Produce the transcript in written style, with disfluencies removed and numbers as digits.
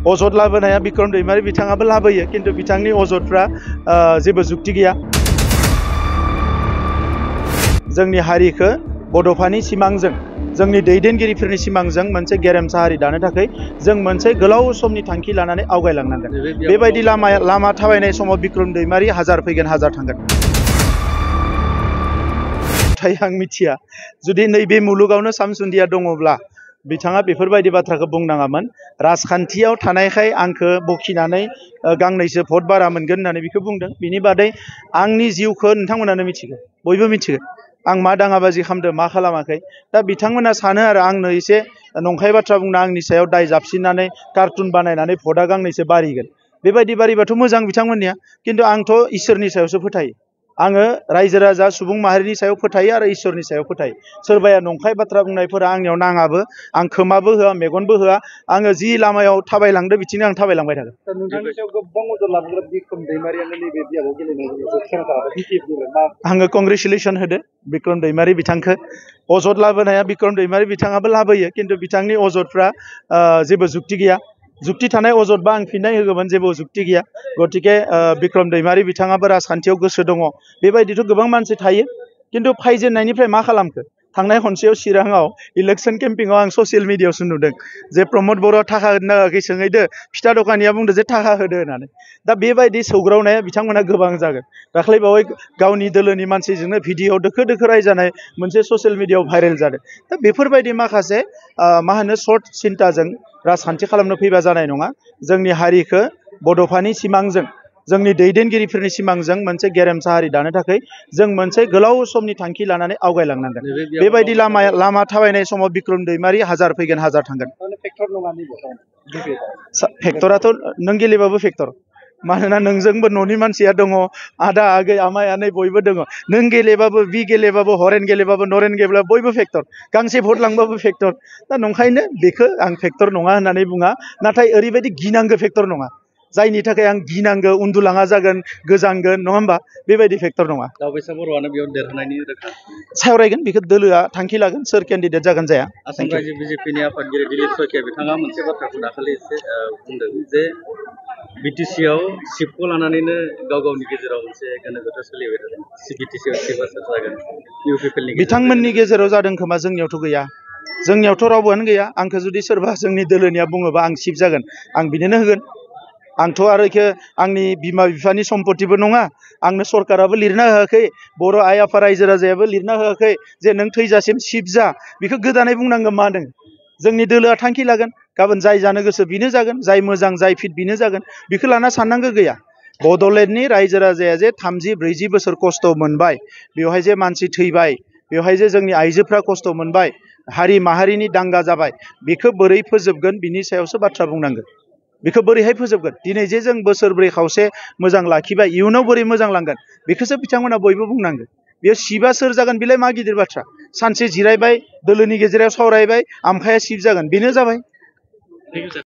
अजद लाबोनाया बिक्रम दैमारी बिथाङाबो लाबोयो, किन्तु बिथांनि अजदफ्रा जेबो जुक्ति गैया। जोंनि हारिखौ बड'फानि सिमांजों, जोंनि दैदेनगिरिफोरनि सिमांजों मोनसे गेरेमसा हारि दानो थाखाय जों मोनसे गोलाव समनि थांखि लानानै आवगायलांनांगोन। बेबायदि लामा थाबायनाय समाव बिक्रम दैमारी हाजार फैगोन, हाजार थांगोन। आं मिथिया, जुदि नैबे मुलुगावनो सामसुन्दिया दङब्ला बिथाङा बेफोरबायदि बाथ्राखौ बुंनाङामोन। राजखान्थियाव थानायखाय आंखौ बखिनानै गांनैसो भट बारा मोनगोन होननानै बिखौ बुंदों। बिनि बादै आंनि जिउखौ नोंथांमोनानो मिथिगौ, बयबो मिथिगौ आं मा दाङाबाजि खालामदों, मा खालामाखै। दा बिथांमोना सानो आरो आंनो एसे नंखाय बाथ्रा बुंना आंनि सायाव दाय जाबसिननानै कार्टुन बानायनानै भटआ गांनैसो बारिगोन। बेबायदि बारिबाथ' मोजां बिथांमोननिया, किन्तु आंथ' इसोरनि सायावसो फोथायो। आङो रायजो राजा सुबुं माहारिनि सायाव फोथायो आरो इसोरनि सायाव फोथायो। सोरबाया नंखाय बाथ्रा बुंनायफोरा आंनियाव नाङाबो, आं खोमाबो होआ, मेगनबो होआ। आङो जि लामायाव थाबायलांदो बिथिंनो आं थाबायलांबाय थागोन। नोंथांनि सायाव गोबां अजद लाबोग्रा बिक्रम दैमारियानो नैबे बियाबाव गेलेनाय आङो कंग्रेचुलेसन होदो बिक्रम दैमारी बिथांखौ। अजद लाबोनाया बिक्रम दैमारी बिथाङाबो लाबोयो, किन्तु बिथांनि अजदफ्रा जेबो जुक्ति गैया। जुक्ति थानाय अजदबा आं फिननाय होगौमोन, जेबो जुक्ति गैया। गतिके बिक्रम दैमारी बिथाङाबो राजखान्थियाव गोसो दङ। बेबायदिथ' गोबां मानसि थायो, किन्तु फायजेननायनिफ्राय मा खालामखो? थांनाय खनसेयाव चिराङाव इलेक्सन केम्पिंआव आं ससियेल मिडियायावसो नुदों जे प्रमद बर'आ थाखा होनो नाङाखै सोंहैदो, फिथा दखानिया बुंदो जे थाखा होदो होननानै। दा बेबायदि सौग्रावनाया बिथांमोना गोबां जागोन। दाख्लै बावै गावनि दोलोनि मानसिजोंनो भिडिअ दोखो दोखो रायजानाय मोनसे ससियेल मिडियायाव भाइरेल जादों। दा बेफोरबायदि माखासे सर्ट सिन्ताजों राजखान्थि खालामनो फैबा जानाय नङा। जोंनि हारिखौ बड'फानि सिमांजों, जोंनि दैदेनगिरिफोरनि सिमांजों मोनसे गेरेमसा हारि दानो थाखाय जों मोनसे गोलाव समनि थांखि लानानै आवगायलांनांगोन। बेबायदि लामा थाबायनाय समाव बिक्रम दैमारी हाजार फैगोन, हाजार थांगोन। फेक्टराथ' नों गेलेबाबो फेक्टर, मानोना नोंजोंबो न'नि मानसिया दङ, आदा आगै आमाइ आनै बयबो दङ। नों गेलेबाबो, बि गेलेबाबो, हरेन गेलेबाबो, नरेन गेलेबाबो बयबो फेक्टर। गांसे भट लांबाबो फेक्टर। दा नंखायनो बेखौ आं फेक्टर नङा होननानै बुङा, नाथाय ओरैबायदि गिनांगौ फेक्टर नङा जायनि थाखाय आं गिनांगौ, उन्दुलाङा जागोन, गोजांगोन, नङा होमबा? बेबायदि फेक्टर नङा। दावबायसा बर'आनो बेयाव देरहानायनि रोखा सावरायगोन, बेखौ दोलोआ थांखि लागोन सोर केन्डिडेट जागोन जाया। आसाम रायजो बिजेपिनि आफादगिरि दिलीप शइकिया बिथाङा मोनसे बाथ्राखौ दाखालि एसे बुंदों जे बिटिसिआव सिटखौ लानानैनो गावनि गेजेराव मोनसे गोनो गोथो सोलिबाय थादों। बिटिसिआव सिटआ सोर जागोन, इउपिपिएलनि बिथांमोननि गेजेराव जादों खोमा, जोंनियावथ' गैया। जोंनियावथ' रावबोआनो गैया। आंखौ जुदि सोरबा जोंनि दोलोनिया बुङोबा आं सिट जागोन, आं बिनोनो होगोन। आंथ' आरो आंनि बिमा बिफानि सम्पतिबो नङा, आंनो सरकाराबो लिरना होआखै, बर' आइ आफा रायजो राजायाबो लिरना होआखै जे नों थैजासिम सिट जा। बेखौ गोदानै बुंनांगोन मा दङ? जोंनि दोलोआ थांखि लागोन, गाबोन जाय जानो गोसो बिनो जागोन, जाय मोजां जाय फिट बिनो जागोन। बेखौ लाना साननांगौ गैया। बड'लेण्डनि रायजो राजाया जे 30-40 बोसोर खस्थ' मोनबाय, बेवहाय जे मानसि थैबाय, बेवहाय जे जोंनि आइजोफ्रा खस्थ' मोनबाय, हारि माहारिनि दांगा जाबाय, बेखौ बोरै फोजोबगोन बिनि सायावसो बाथ्रा बुंनांगोन। बेखौ बोरैहाय फोजोबगोन? दिनै जे जों बोसोरब्रै खावसे मोजां लाखिबाय, इयुनाव बोरै मोजां लांगोन बेखौसो बिथांमोना बयबो बुंनांगोन। बेयो सिबा सोर जागोन बेलाय मा गिदिर बाथ्रा? सानसे जिरायबाय, दोलोनि गेजेराव सावरायबाय, आमखाया सिब जागोन, बेनो जाबाय।